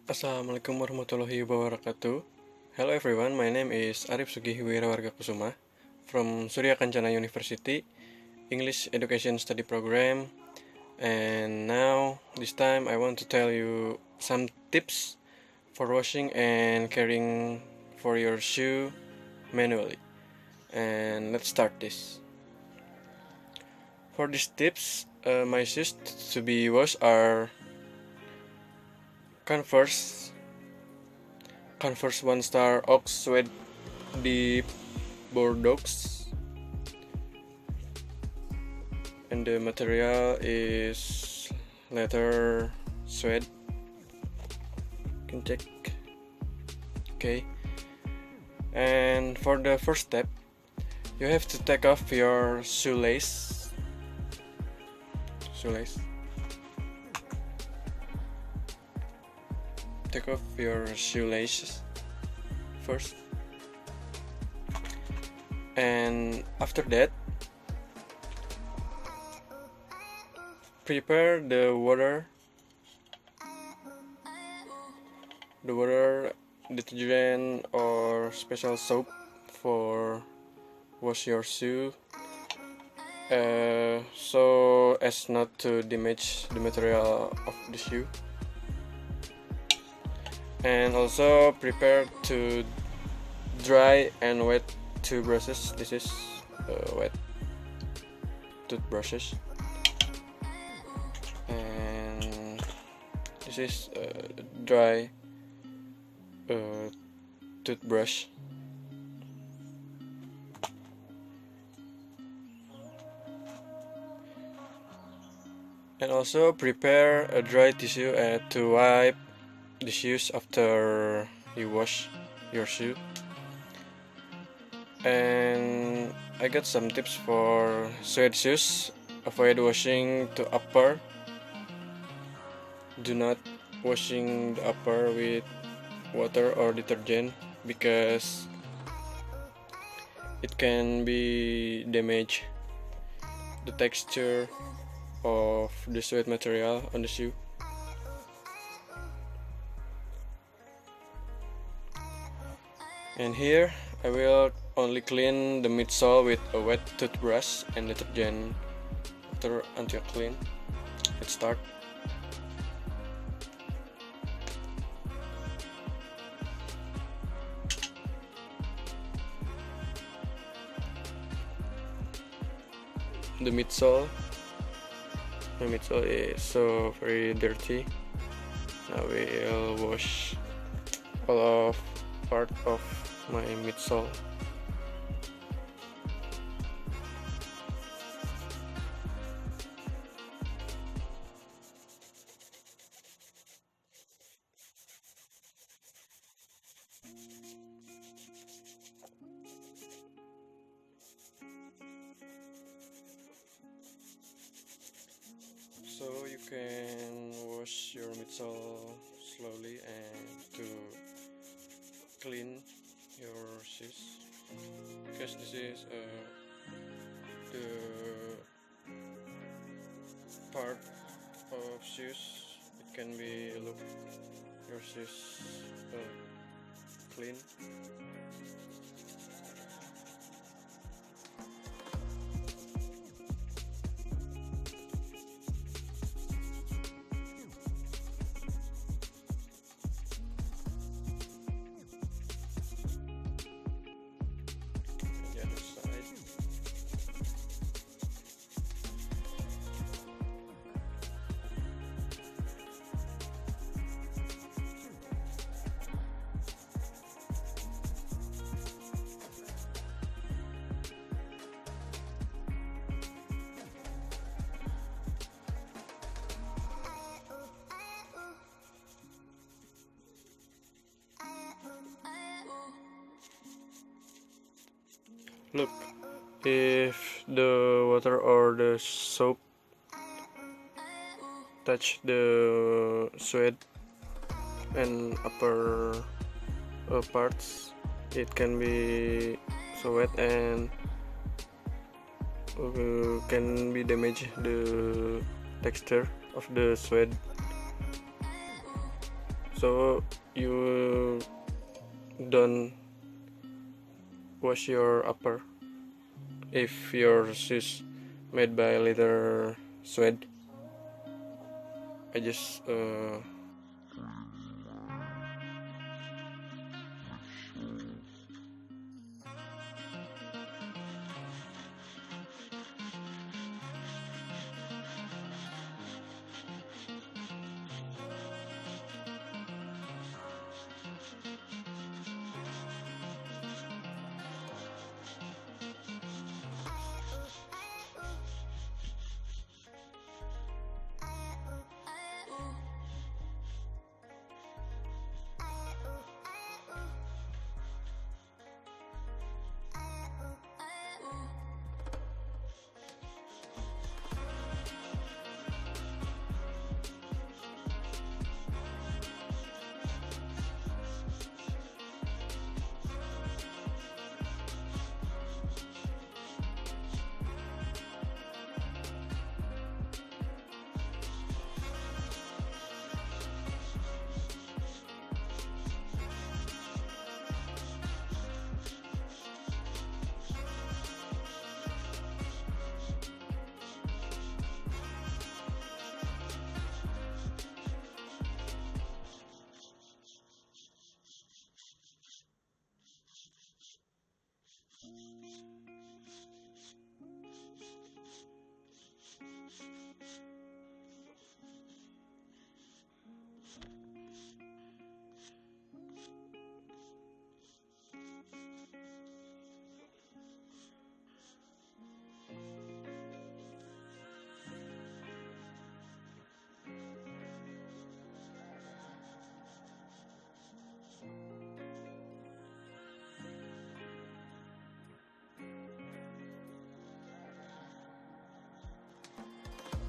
Assalamualaikum warahmatullahi wabarakatuh. Hello everyone, my name is Arief Sugih Kusuma from Surya Kancana University, English Education Study Program. And now, this time I want to tell you some tips for washing and caring for your shoe manually. And let's start this. For these tips, my shoes to be washed are Converse One Star Ox Suede Deep Bordeaux, and the material is leather suede. You can check. Okay. And for the first step, you have to take off your shoelace. Take off your shoelaces first, and after that, prepare the water, detergent or special soap for wash your shoe, so as not to damage the material of the shoe. And also prepare to dry and wet toothbrushes. This is wet toothbrushes, and this is dry toothbrush. And also prepare a dry tissue to wipe the shoes after you wash your shoe. And I got some tips for suede shoes. Avoid washing the upper. Do not washing the upper with water or detergent, because it can be damage the texture of the suede material on the shoe. And here I will only clean the midsole with a wet toothbrush and detergent water until clean. Let's start. The midsole. My midsole is so very dirty. Now we'll wash all of part of my midsole. So you can wash your midsole slowly and to clean your shoes, because this is the part of shoes. It can be look your shoes clean. The other side. Look, if the water or the soap touch the suede and upper parts, it can be so wet and can be damage the texture of the suede. So you don't wash your upper if your shoes made by leather suede. I just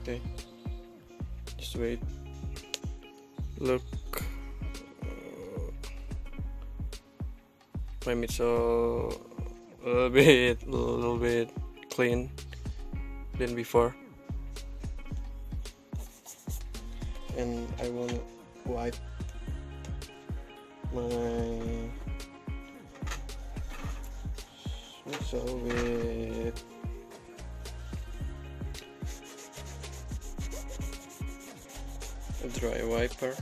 okay. Just wait. Look, my midsole a little bit clean than before, and I want to wipe my midsole with a dry wiper.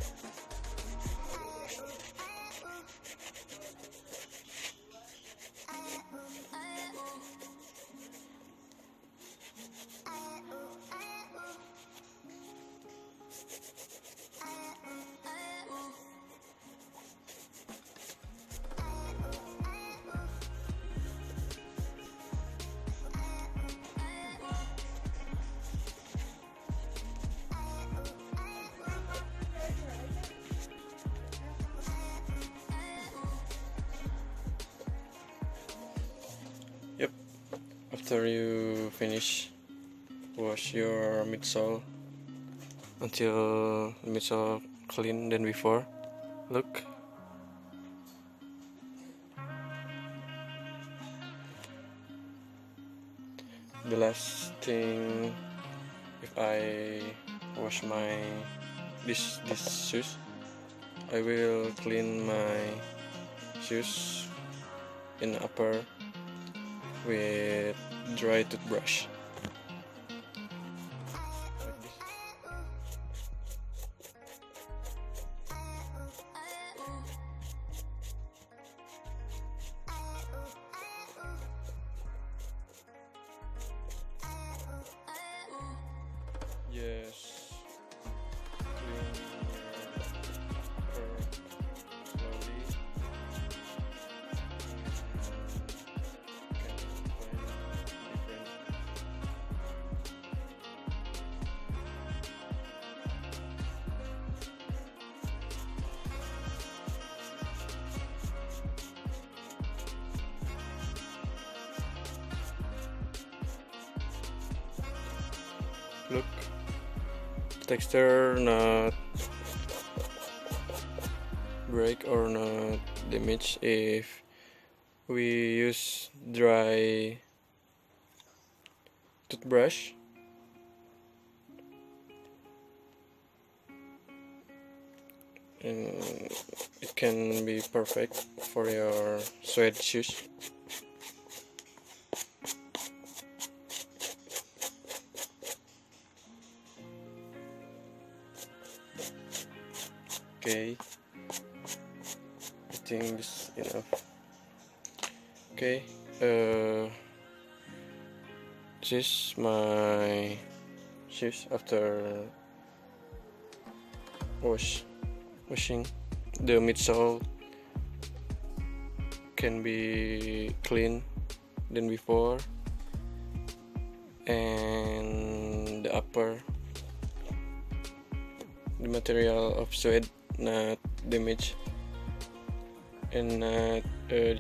Yep, after you finish, wash your midsole until the midsole clean than before. Look, the last thing, if I wash my this shoes, I will clean my shoes in upper with dry toothbrush. Like this. Yes. Clean your upper slowly. Can find different. Look, texture not break or not damage if we use dry toothbrush. and it can be perfect for your suede shoes. Okay, I think this is enough. Okay, this is my shoes after washing. The midsole can be clean than before, and the upper, the material of suede not damaged and not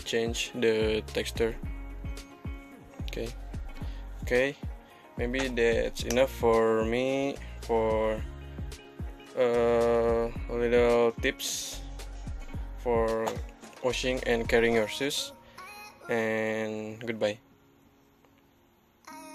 change the texture. Okay, maybe that's enough for me for little tips for washing and carrying your shoes, and goodbye.